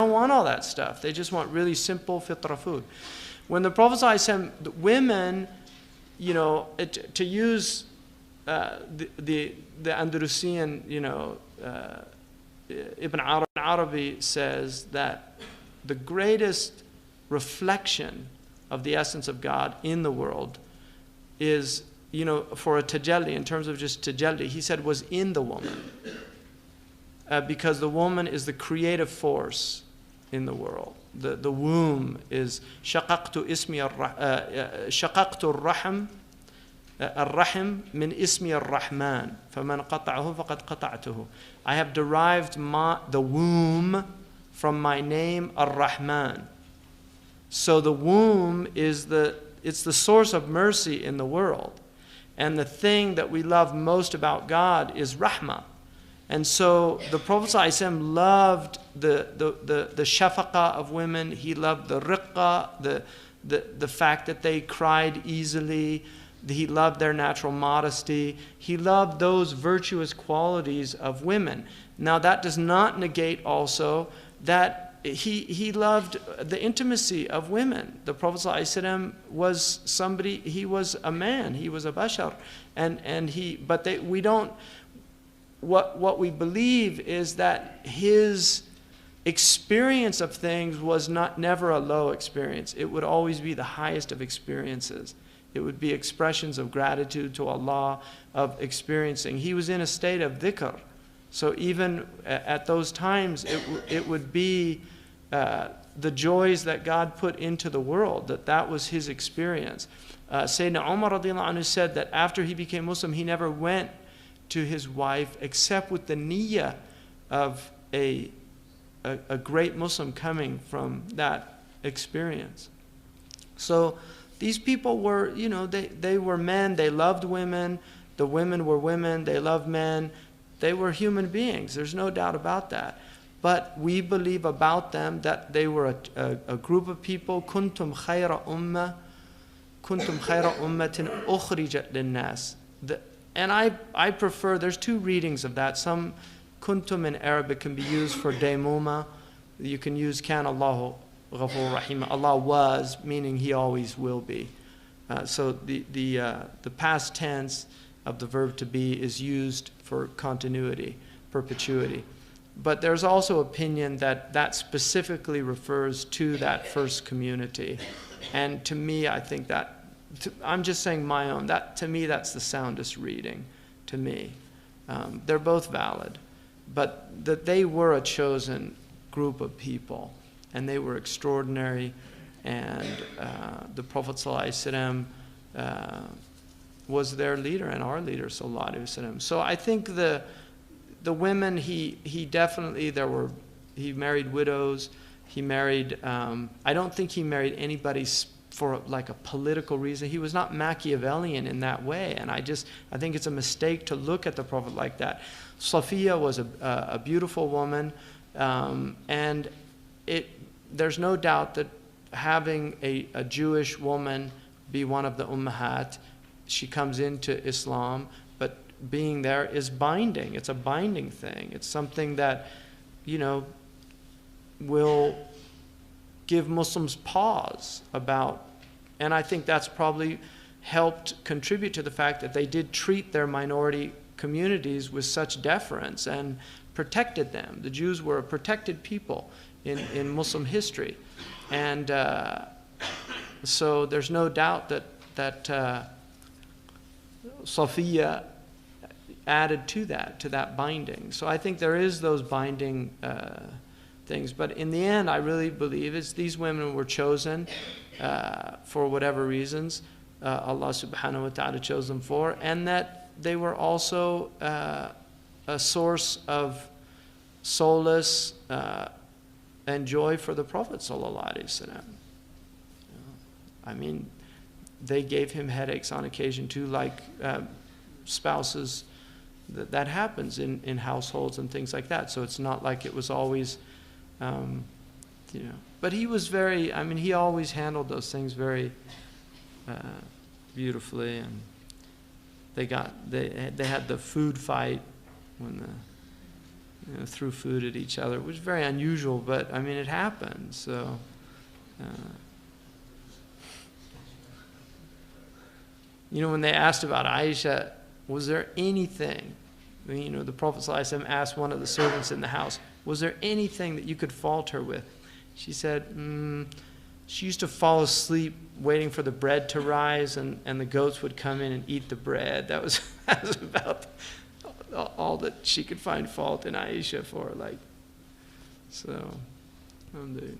don't want all that stuff. They just want really simple fitra food. When the Prophet ﷺ, the women, you know, to use the Andalusian, you know, Ibn Arabi says that the greatest reflection of the essence of God in the world is, you know, for a tajalli, in terms of just tajalli, he said was in the woman. Because the woman is the creative force in the world. The womb is shaqaqtu ar-rahim الرحم من اسم الرحمن فمن قطعه فقد قطعته. I have derived the womb from my name Ar-Rahman. So the womb is it's the source of mercy in the world. And the thing that we love most about God is Rahmah. And so the Prophet ﷺ loved the shafaqah of women. He loved the riqqa, the fact that they cried easily. He loved their natural modesty. He loved those virtuous qualities of women. Now that does not negate also that he loved the intimacy of women. The Prophet ﷺ was somebody, he was a man, he was a bashar. What we believe is that his experience of things was never a low experience. It would always be the highest of experiences. It would be expressions of gratitude to Allah, of experiencing. He was in a state of dhikr. So even at those times, it would be the joys that God put into the world, that was his experience. Sayyidina Umar radiallahu anhu said that after he became Muslim, he never went to his wife except with the niyyah of a great Muslim coming from that experience. So these people were, you know, they were men, they loved women, the women were women, they loved men, they were human beings, there's no doubt about that. But we believe about them that they were a group of people, kuntum khayra ummatin ukhrijat linnas. And I prefer, there's two readings of that. Some kuntum in Arabic can be used for daymuma. You can use kan Allahu Ghafur Rahim. Allah was, meaning he always will be. So the past tense of the verb to be is used for continuity, perpetuity. But there's also opinion that specifically refers to that first community. And to me, I think that, I'm just saying my own, to me that's the soundest reading, to me. They're both valid. But that they were a chosen group of people. And they were extraordinary, and the Prophet ﷺ was their leader and our leader ﷺ. So I think the women, he definitely, he married widows, he married, I don't think he married anybody for like a political reason. He was not Machiavellian in that way, and I think it's a mistake to look at the Prophet like that. Safiya was a beautiful woman, and there's no doubt that having a Jewish woman be one of the ummahat, she comes into Islam, but being there is binding. It's a binding thing. It's something that, you know, will give Muslims pause about, and I think that's probably helped contribute to the fact that they did treat their minority communities with such deference and protected them. The Jews were a protected people in Muslim history, and so there's no doubt that Safiya added to that binding. So I think there is those binding things, but in the end, I really believe these women were chosen for whatever reasons Allah subhanahu wa ta'ala chose them for, and that they were also a source of solace and joy for the Prophet sallallahu alaihi wasallam. I mean, they gave him headaches on occasion too, like spouses. That happens in households and things like that. So it's not like it was always, you know. But he was very. I mean, he always handled those things very beautifully, and they had the food fight when threw food at each other, which was very unusual, but I mean, it happened. So, when they asked about Aisha, was there anything, the Prophet ﷺ asked one of the servants in the house, was there anything that you could fault her with? She said, she used to fall asleep waiting for the bread to rise, and the goats would come in and eat the bread. That was about all that she could find fault in Aisha for. So, alhamdulillah.